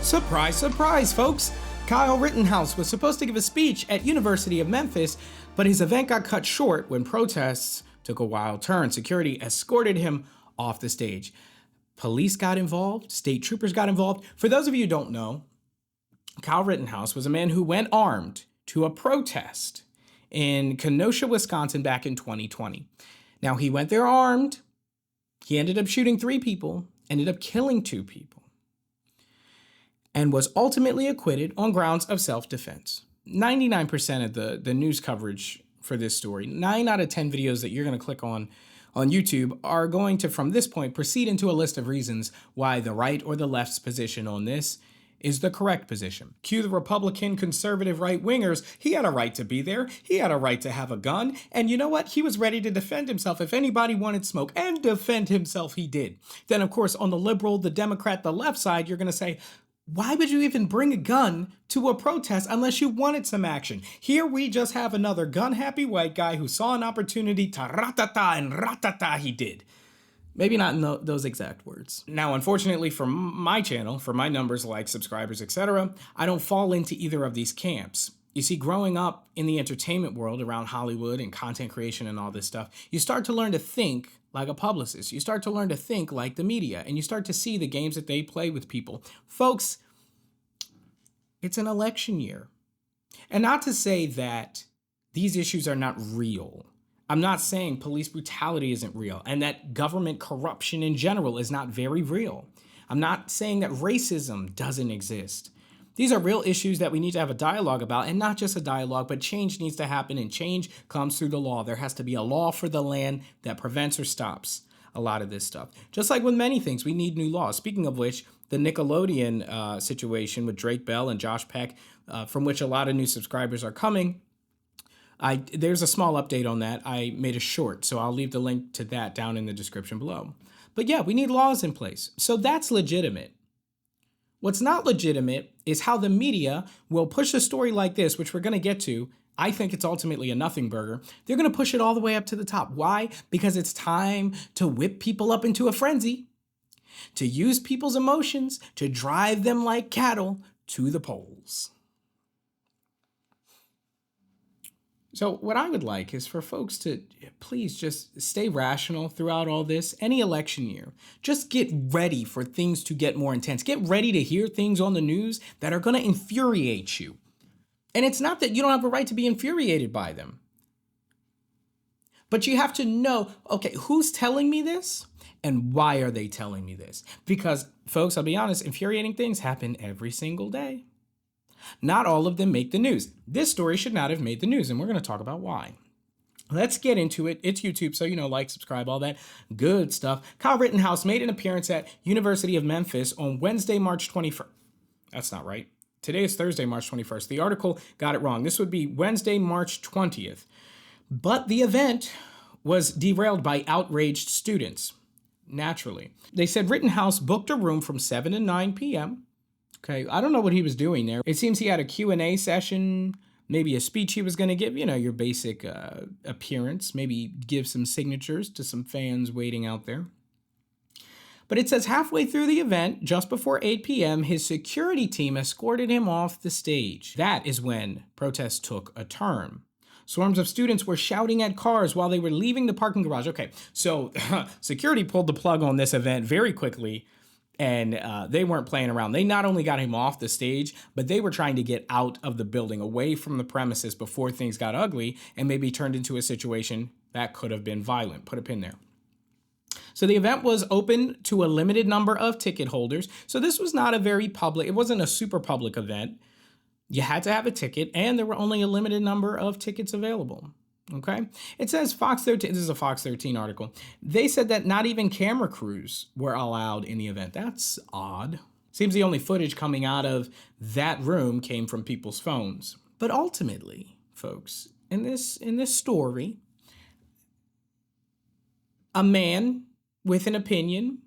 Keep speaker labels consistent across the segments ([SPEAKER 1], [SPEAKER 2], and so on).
[SPEAKER 1] Surprise, surprise, folks! Kyle Rittenhouse was supposed to give a speech at University of Memphis, but his event got cut short when protests took a wild turn. Security escorted him off the stage. Police got involved, state troopers got involved. For those of you who don't know, Kyle Rittenhouse was a man who went armed to a protest in Kenosha, Wisconsin back in 2020. Now, he went there armed. He ended up shooting 3 people, ended up killing 2 people, and was ultimately acquitted on grounds of self-defense. 99% of the news coverage for this story, 9 out of 10 videos that you're going to click on YouTube are going to, from this point, proceed into a list of reasons why the right or the left's position on this is the correct position. Cue the Republican conservative right-wingers. He had a right to be there. He had a right to have a gun. And you know what? He was ready to defend himself if anybody wanted smoke, and defend himself he did. Then, of course, on the liberal, the Democrat, the left side, you're going to say, why would you even bring a gun to a protest unless you wanted some action? Here we just have another gun-happy white guy who saw an opportunity to ratata, and ratata he did. Maybe not in those exact words. Now, unfortunately for my channel, for my numbers, likes, subscribers, etc., I don't fall into either of these camps. You see, growing up in the entertainment world around Hollywood and content creation and all this stuff, you start to learn to think like a publicist. You start to learn to think like the media, and you start to see the games that they play with people. Folks, it's an election year. And not to say that these issues are not real. I'm not saying police brutality isn't real and that government corruption in general is not very real. I'm not saying that racism doesn't exist. These are real issues that we need to have a dialogue about, and not just a dialogue, but change needs to happen, and change comes through the law. There has to be a law for the land that prevents or stops a lot of this stuff. Just like with many things, we need new laws. Speaking of which, the Nickelodeon situation with Drake Bell and Josh Peck, from which a lot of new subscribers are coming, there's a small update on that. I made a short, so I'll leave the link to that down in the description below. But yeah, we need laws in place. So that's legitimate. What's not legitimate is how the media will push a story like this, which we're going to get to. I think it's ultimately a nothing burger. They're going to push it all the way up to the top. Why? Because it's time to whip people up into a frenzy, to use people's emotions, to drive them like cattle to the polls. So what I would like is for folks to please just stay rational throughout all this. Any election year, just get ready for things to get more intense. Get ready to hear things on the news that are going to infuriate you. And it's not that you don't have a right to be infuriated by them, but you have to know, okay, who's telling me this and why are they telling me this? Because, folks, I'll be honest, infuriating things happen every single day. Not all of them make the news. This story should not have made the news, and we're going to talk about why. Let's get into it. It's YouTube, so, like, subscribe, all that good stuff. Kyle Rittenhouse made an appearance at University of Memphis on Wednesday, March 21st. That's not right. Today is Thursday, March 21st. The article got it wrong. This would be Wednesday, March 20th. But the event was derailed by outraged students, naturally. They said Rittenhouse booked a room from 7 to 9 p.m., Okay, I don't know what he was doing there. It seems he had a Q&A session, maybe a speech he was going to give, your basic appearance, maybe give some signatures to some fans waiting out there. But it says halfway through the event, just before 8 p.m., his security team escorted him off the stage. That is when protests took a turn. Swarms of students were shouting at cars while they were leaving the parking garage. Okay, so security pulled the plug on this event very quickly. And they weren't playing around. They not only got him off the stage, but they were trying to get out of the building, away from the premises before things got ugly and maybe turned into a situation that could have been violent. Put a pin there. So the event was open to a limited number of ticket holders. So this was not a very public, it wasn't a super public event. You had to have a ticket, and there were only a limited number of tickets available. Okay, it says Fox 13, this is a Fox 13 article. They said that not even camera crews were allowed in the event. That's odd. Seems the only footage coming out of that room came from people's phones. But ultimately, folks, in this story, a man with an opinion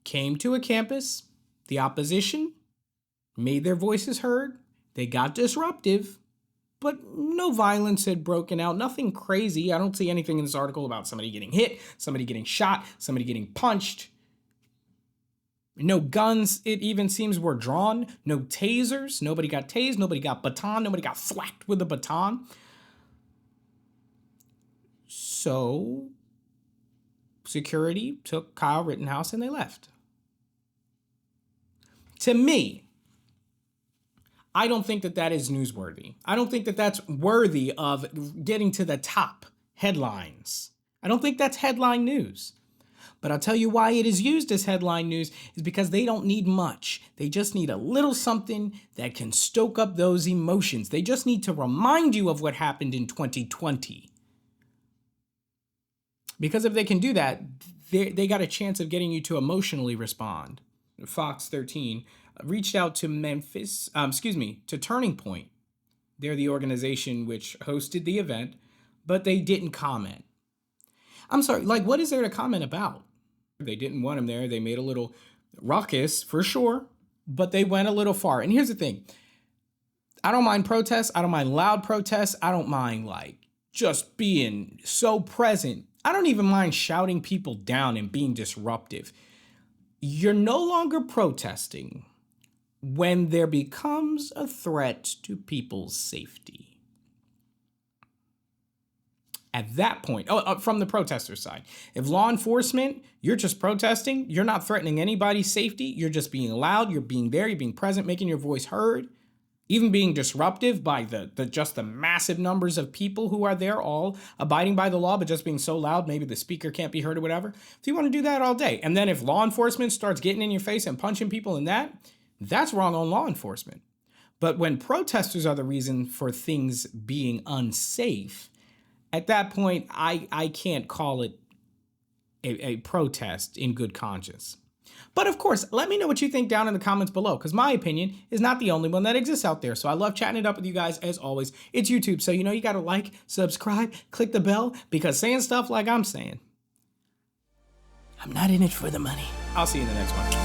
[SPEAKER 1] came to a campus. The opposition made their voices heard. They got disruptive. But no violence had broken out, nothing crazy. I don't see anything in this article about somebody getting hit, somebody getting shot, somebody getting punched. No guns, it even seems, were drawn. No tasers. Nobody got tased. Nobody got baton. Nobody got thwacked with a baton. So security took Kyle Rittenhouse and they left. To me, I don't think that is newsworthy. I don't think that that's worthy of getting to the top headlines. I don't think that's headline news. But I'll tell you why it is used as headline news is because they don't need much. They just need a little something that can stoke up those emotions. They just need to remind you of what happened in 2020. Because if they can do that, they got a chance of getting you to emotionally respond. Fox 13 reached out to to Turning Point. They're the organization which hosted the event, but they didn't comment. I'm sorry, like, what is there to comment about? They didn't want him there. They made a little ruckus, for sure, but they went a little far. And here's the thing. I don't mind protests. I don't mind loud protests. I don't mind, like, just being so present. I don't even mind shouting people down and being disruptive. You're no longer protesting when there becomes a threat to people's safety. At that point, from the protester side, if law enforcement, you're just protesting, you're not threatening anybody's safety, you're just being loud, you're being there, you're being present, making your voice heard, even being disruptive by the massive numbers of people who are there, all abiding by the law, but just being so loud, maybe the speaker can't be heard or whatever. If you want to do that all day, and then if law enforcement starts getting in your face and punching people in that's wrong on law enforcement. But when protesters are the reason for things being unsafe, at that point, I can't call it a protest in good conscience. But of course, let me know what you think down in the comments below, because my opinion is not the only one that exists out there. So I love chatting it up with you guys as always. It's YouTube, so you got to like, subscribe, click the bell, because saying stuff like I'm saying, I'm not in it for the money. I'll see you in the next one.